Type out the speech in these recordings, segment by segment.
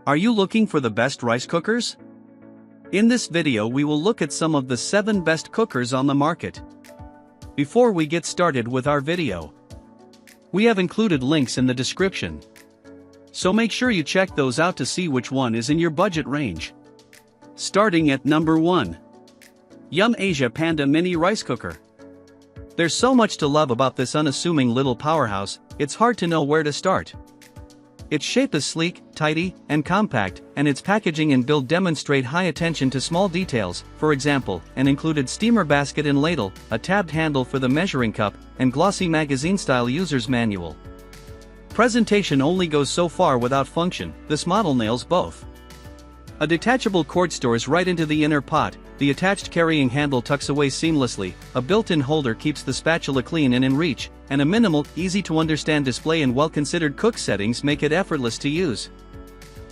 Are you looking for the best rice cookers? In this video we will look at some of the 7 best cookers on the market. Before we get started with our video, we have included links in the description, so make sure you check those out to see which one is in your budget range. Starting at number 1. UMAMI Panda Mini Rice Cooker. There's so much to love about this unassuming little powerhouse, it's hard to know where to start. Its shape is sleek, tidy, and compact, and its packaging and build demonstrate high attention to small details, for example, an included steamer basket and ladle, a tabbed handle for the measuring cup, and glossy magazine-style user's manual. Presentation only goes so far without function, this model nails both. A detachable cord stores right into the inner pot, the attached carrying handle tucks away seamlessly, a built-in holder keeps the spatula clean and in reach, and a minimal, easy-to-understand display and well-considered cook settings make it effortless to use.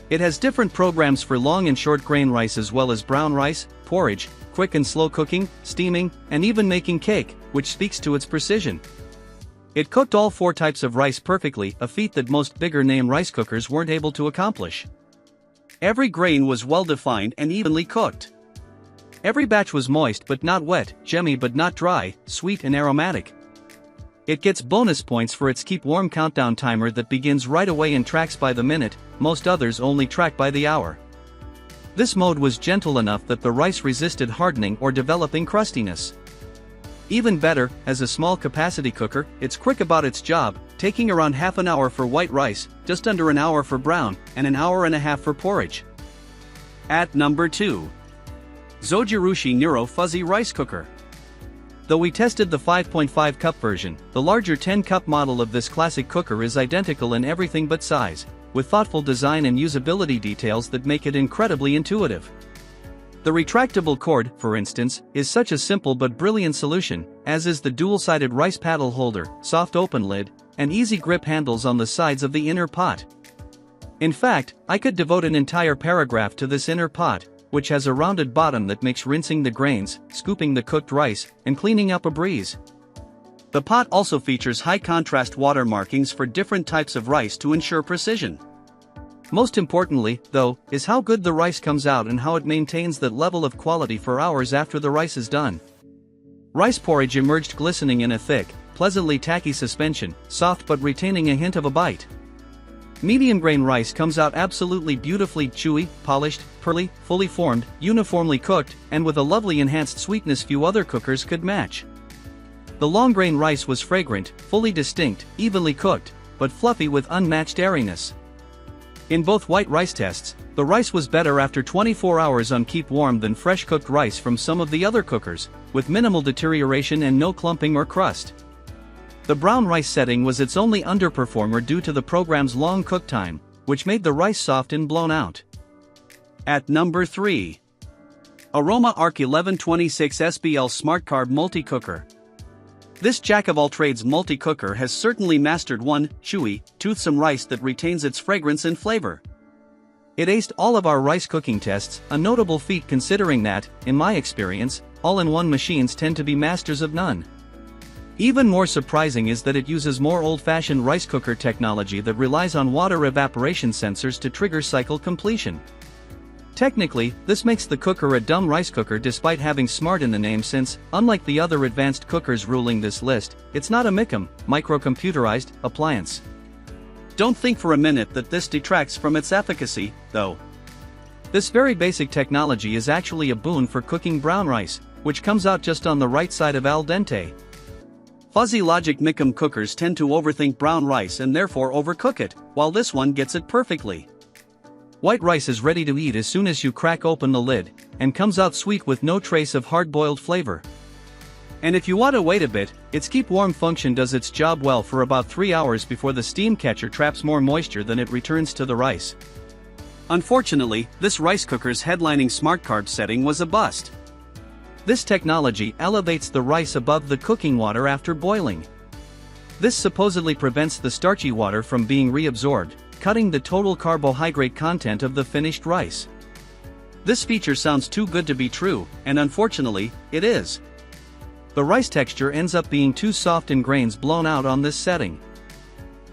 It has different programs for long and short grain rice as well as brown rice, porridge, quick and slow cooking, steaming, and even making cake, which speaks to its precision. It cooked all 4 types of rice perfectly, a feat that most bigger-name rice cookers weren't able to accomplish. Every grain was well-defined and evenly cooked. Every batch was moist but not wet, gemmy but not dry, sweet and aromatic. It gets bonus points for its keep warm countdown timer that begins right away and tracks by the minute, most others only track by the hour. This mode was gentle enough that the rice resisted hardening or developing crustiness. Even better, as a small capacity cooker, it's quick about its job, taking around half an hour for white rice, just under an hour for brown, and an hour and a half for porridge. At number 2. Zojirushi Neuro Fuzzy Rice Cooker. Though we tested the 5.5 cup version, the larger 10 cup model of this classic cooker is identical in everything but size, with thoughtful design and usability details that make it incredibly intuitive. The retractable cord, for instance, is such a simple but brilliant solution, as is the dual-sided rice paddle holder, soft open lid, and easy grip handles on the sides of the inner pot. In fact, I could devote an entire paragraph to this inner pot, which has a rounded bottom that makes rinsing the grains, scooping the cooked rice, and cleaning up a breeze. The pot also features high-contrast water markings for different types of rice to ensure precision. Most importantly, though, is how good the rice comes out and how it maintains that level of quality for hours after the rice is done. Rice porridge emerged glistening in a thick, pleasantly tacky suspension, soft but retaining a hint of a bite. Medium grain rice comes out absolutely beautifully chewy, polished, pearly, fully formed, uniformly cooked, and with a lovely enhanced sweetness few other cookers could match. The long grain rice was fragrant, fully distinct, evenly cooked, but fluffy with unmatched airiness. In both white rice tests, the rice was better after 24 hours on keep warm than fresh cooked rice from some of the other cookers, with minimal deterioration and no clumping or crust. The brown rice setting was its only underperformer due to the program's long cook time, which made the rice soft and blown out. At number 3. Aroma Arc 1126 SBL SmartCarb Multicooker. This jack-of-all-trades multi-cooker has certainly mastered one chewy, toothsome rice that retains its fragrance and flavor. It aced all of our rice cooking tests, a notable feat considering that, in my experience, all-in-one machines tend to be masters of none. Even more surprising is that it uses more old-fashioned rice cooker technology that relies on water evaporation sensors to trigger cycle completion. Technically, this makes the cooker a dumb rice cooker despite having smart in the name since, unlike the other advanced cookers ruling this list, it's not a Micom, microcomputerized, appliance. Don't think for a minute that this detracts from its efficacy, though. This very basic technology is actually a boon for cooking brown rice, which comes out just on the right side of al dente. Fuzzy logic Micom cookers tend to overthink brown rice and therefore overcook it, while this one gets it perfectly. White rice is ready to eat as soon as you crack open the lid, and comes out sweet with no trace of hard-boiled flavor. And if you want to wait a bit, its keep warm function does its job well for about 3 hours before the steam catcher traps more moisture than it returns to the rice. Unfortunately, this rice cooker's headlining SmartCarb setting was a bust. This technology elevates the rice above the cooking water after boiling. This supposedly prevents the starchy water from being reabsorbed, cutting the total carbohydrate content of the finished rice. This feature sounds too good to be true, and unfortunately, it is. The rice texture ends up being too soft and grains blown out on this setting.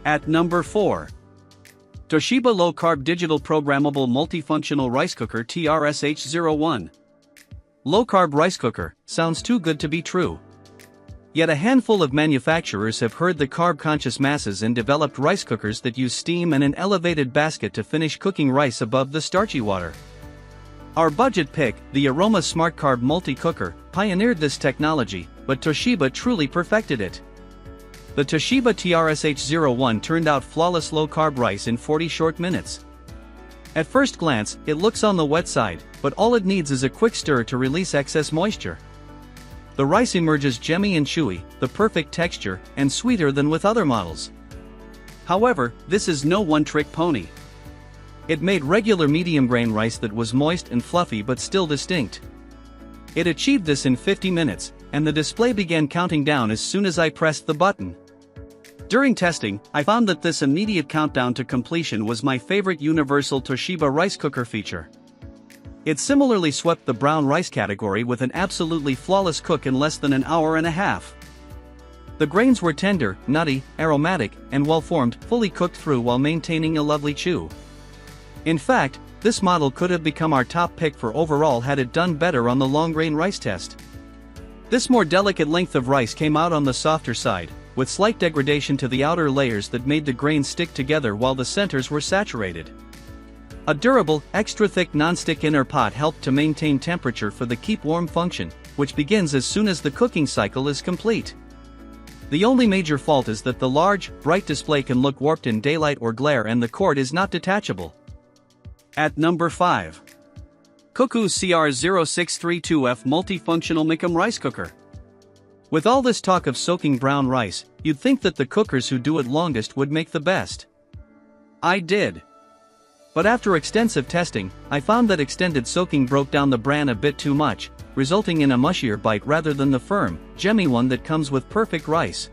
At number 4. Toshiba Low Carb Digital Programmable Multifunctional Rice Cooker TRSH01. Low Carb Rice Cooker sounds too good to be true. Yet a handful of manufacturers have heard the carb-conscious masses and developed rice cookers that use steam and an elevated basket to finish cooking rice above the starchy water. Our budget pick, the Aroma SmartCarb Multicooker, pioneered this technology, but Toshiba truly perfected it. The Toshiba TRSH01 turned out flawless low-carb rice in 40 short minutes. At first glance, it looks on the wet side, but all it needs is a quick stir to release excess moisture. The rice emerges gemmy and chewy, the perfect texture, and sweeter than with other models. However, this is no one-trick pony. It made regular medium-grain rice that was moist and fluffy but still distinct. It achieved this in 50 minutes, and the display began counting down as soon as I pressed the button. During testing, I found that this immediate countdown to completion was my favorite universal Toshiba rice cooker feature. It similarly swept the brown rice category with an absolutely flawless cook in less than an hour and a half. The grains were tender, nutty, aromatic, and well-formed, fully cooked through while maintaining a lovely chew. In fact, this model could have become our top pick for overall had it done better on the long-grain rice test. This more delicate length of rice came out on the softer side, with slight degradation to the outer layers that made the grains stick together while the centers were saturated. A durable, extra-thick non-stick inner pot helped to maintain temperature for the keep warm function, which begins as soon as the cooking cycle is complete. The only major fault is that the large, bright display can look warped in daylight or glare and the cord is not detachable. At number 5. Cuckoo CR0632F Multifunctional Micom Rice Cooker. With all this talk of soaking brown rice, you'd think that the cookers who do it longest would make the best. I did. But after extensive testing, I found that extended soaking broke down the bran a bit too much, resulting in a mushier bite rather than the firm, gemmy one that comes with perfect rice.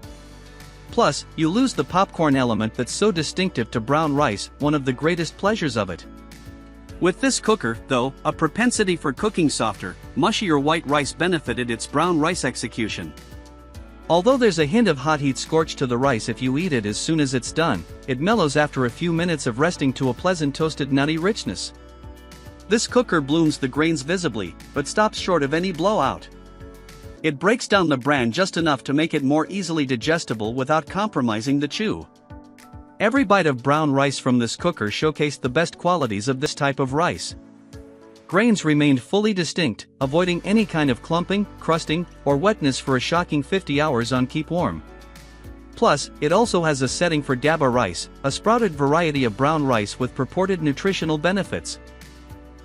Plus, you lose the popcorn element that's so distinctive to brown rice, one of the greatest pleasures of it. With this cooker, though, a propensity for cooking softer, mushier white rice benefited its brown rice execution. Although there's a hint of hot heat scorch to the rice if you eat it as soon as it's done, it mellows after a few minutes of resting to a pleasant toasted nutty richness. This cooker blooms the grains visibly, but stops short of any blowout. It breaks down the bran just enough to make it more easily digestible without compromising the chew. Every bite of brown rice from this cooker showcased the best qualities of this type of rice. Grains remained fully distinct, avoiding any kind of clumping, crusting, or wetness for a shocking 50 hours on keep warm. Plus, it also has a setting for daba rice, a sprouted variety of brown rice with purported nutritional benefits.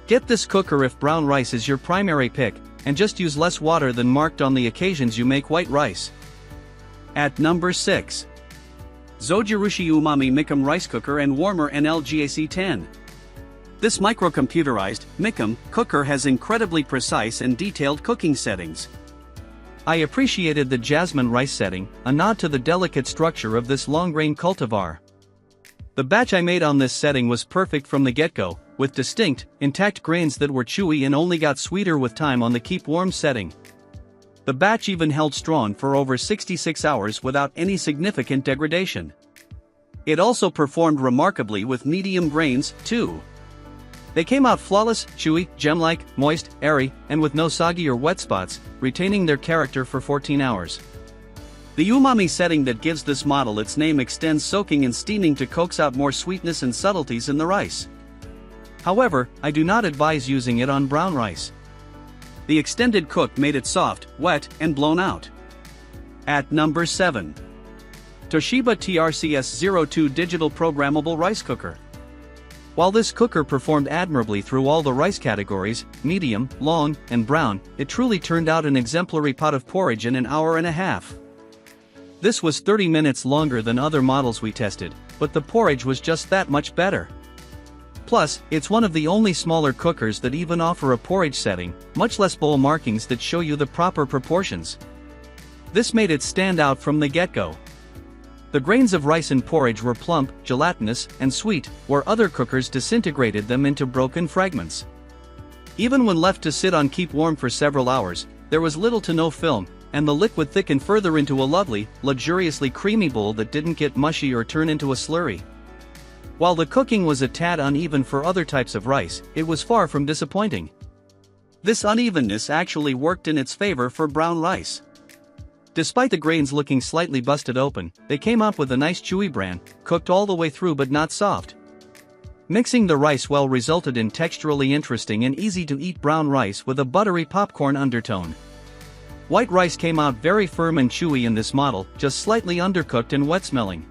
Get this cooker if brown rice is your primary pick, and just use less water than marked on the occasions you make white rice. At number 6. Zojirushi UMAMI Micom Rice Cooker and Warmer NLGAC10. This microcomputerized, Micom, cooker has incredibly precise and detailed cooking settings. I appreciated the jasmine rice setting, a nod to the delicate structure of this long-grain cultivar. The batch I made on this setting was perfect from the get-go, with distinct, intact grains that were chewy and only got sweeter with time on the keep warm setting. The batch even held strong for over 66 hours without any significant degradation. It also performed remarkably with medium grains, too. They came out flawless, chewy, gem-like, moist, airy, and with no soggy or wet spots, retaining their character for 14 hours. The UMAMI setting that gives this model its name extends soaking and steaming to coax out more sweetness and subtleties in the rice. However, I do not advise using it on brown rice. The extended cook made it soft, wet, and blown out. At number 7. Toshiba TRCS02 Digital Programmable Rice Cooker. While this cooker performed admirably through all the rice categories, medium, long, and brown, it truly turned out an exemplary pot of porridge in an hour and a half. This was 30 minutes longer than other models we tested, but the porridge was just that much better. Plus, it's one of the only smaller cookers that even offer a porridge setting, much less bowl markings that show you the proper proportions. This made it stand out from the get-go. The grains of rice in porridge were plump, gelatinous, and sweet, where other cookers disintegrated them into broken fragments. Even when left to sit on keep warm for several hours, there was little to no film, and the liquid thickened further into a lovely, luxuriously creamy bowl that didn't get mushy or turn into a slurry. While the cooking was a tad uneven for other types of rice, it was far from disappointing. This unevenness actually worked in its favor for brown rice. Despite the grains looking slightly busted open, they came out with a nice chewy bran, cooked all the way through but not soft. Mixing the rice well resulted in texturally interesting and easy-to-eat brown rice with a buttery popcorn undertone. White rice came out very firm and chewy in this model, just slightly undercooked and wet-smelling.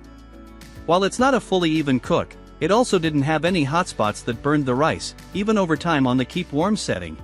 While it's not a fully even cook, it also didn't have any hot spots that burned the rice, even over time on the keep warm setting.